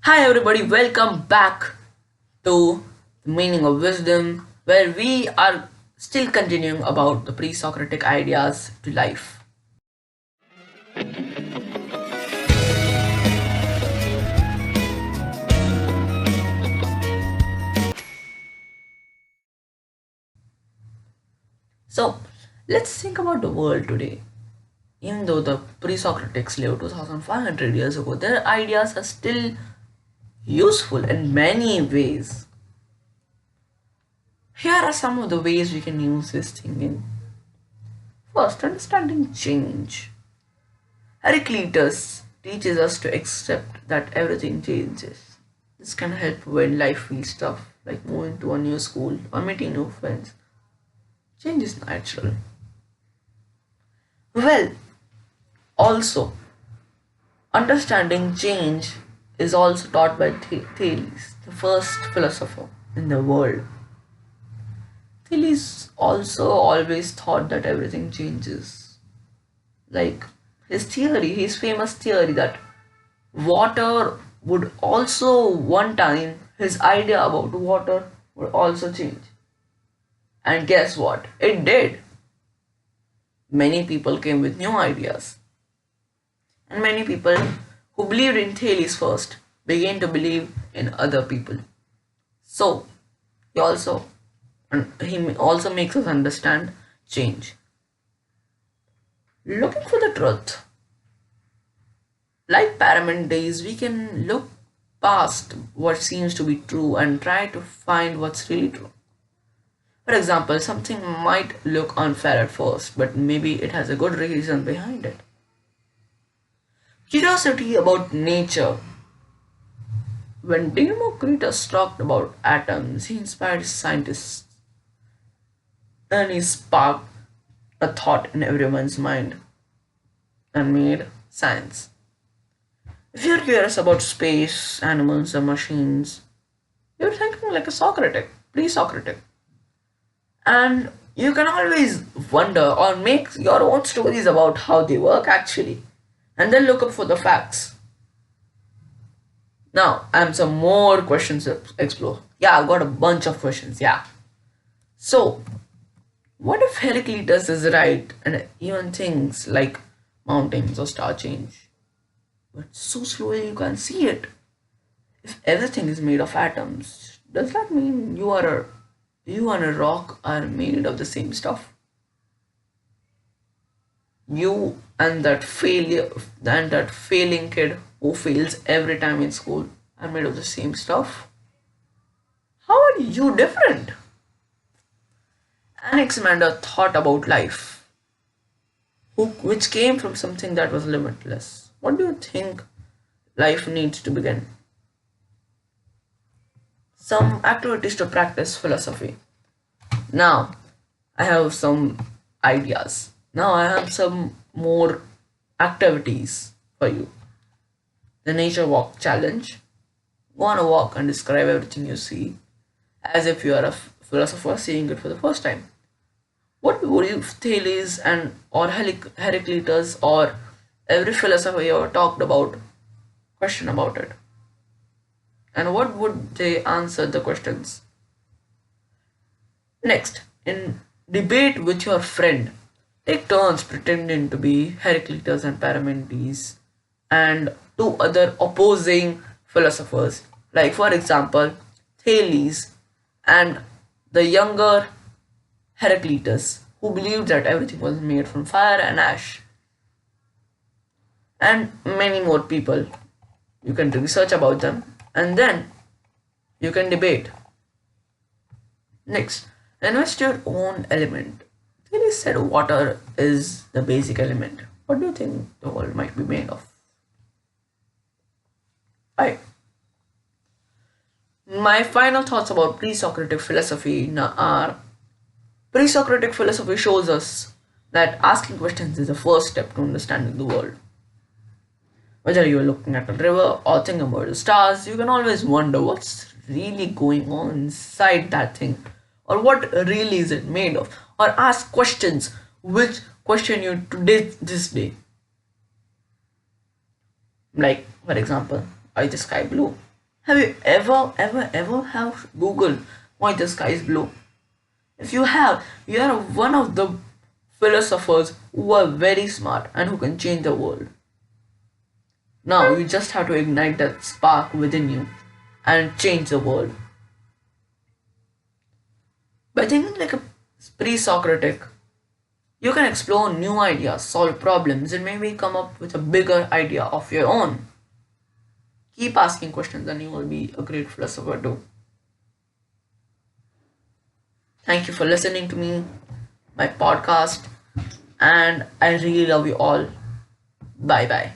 Hi everybody, welcome back to the meaning of wisdom, where we are still continuing about the pre-Socratic ideas to life. So let's think about the world today. Even though the pre-Socratics lived 2500 years ago, their ideas are still useful in many ways. Here are some of the ways we can use this thinking. First, understanding change. Heraclitus teaches us to accept that everything changes. This can help when life feels tough, like moving to a new school or meeting new friends. Change is natural. Well, also, understanding change is also taught by Thales, the first philosopher in the world. Thales also always thought that everything changes. Like his famous theory that water would also one time his idea about water would also change. And guess what? It did. Many people came with new ideas. And many people who believed in Thales first began to believe in other people. So he also makes us understand change. Looking for the truth. Like Parmenides, we can look past what seems to be true and try to find what's really true. For example, something might look unfair at first, but maybe it has a good reason behind it. Curiosity about nature. When Democritus talked about atoms, he inspired scientists and he sparked a thought in everyone's mind and made science. If you're curious about space, animals, or machines, you're thinking like a Socratic, pre-Socratic. And you can always wonder or make your own stories about how they work actually, and then look up for the facts. Now, I have some more questions to explore. Yeah, I've got a bunch of questions. Yeah. So, what if Heraclitus is right and even things like mountains or star change, but so slowly you can't see it? If everything is made of atoms, does that mean you and a rock are made of the same stuff? You and that failing kid who fails every time in school are made of the same stuff? How are you different? Anaximander thought about life, which came from something that was limitless. What do you think life needs to begin? Some activities to practice philosophy. Now, I have some ideas. Now, I have some more activities for you. The Nature Walk Challenge. Go on a walk and describe everything you see as if you are a philosopher seeing it for the first time. What would you Thales and or Heraclitus or every philosopher you ever talked about question about it? And what would they answer the questions? Next, in debate with your friend, take turns pretending to be Heraclitus and Parmenides and two other opposing philosophers. Like, for example, Thales and the younger Heraclitus, who believed that everything was made from fire and ash, and many more people. You can research about them and then you can debate. Next, invest your own element. They said water is the basic element. What do you think the world might be made of? Right. My final thoughts about pre-Socratic philosophy are pre-Socratic philosophy shows us that asking questions is the first step to understanding the world. Whether you're looking at a river or thinking about the stars, you can always wonder what's really going on inside that thing, or what really is it made of, or ask questions which question you today this day. Like, for example, why is the sky blue? Have you ever have Google why the sky is blue? If you have, you are one of the philosophers who are very smart and who can change the world. Now you just have to ignite that spark within you and change the world. By thinking like a pre-Socratic, you can explore new ideas, solve problems, and maybe come up with a bigger idea of your own. Keep asking questions and you will be a great philosopher too. Thank you for listening to me, my podcast, and I really love you all. Bye bye.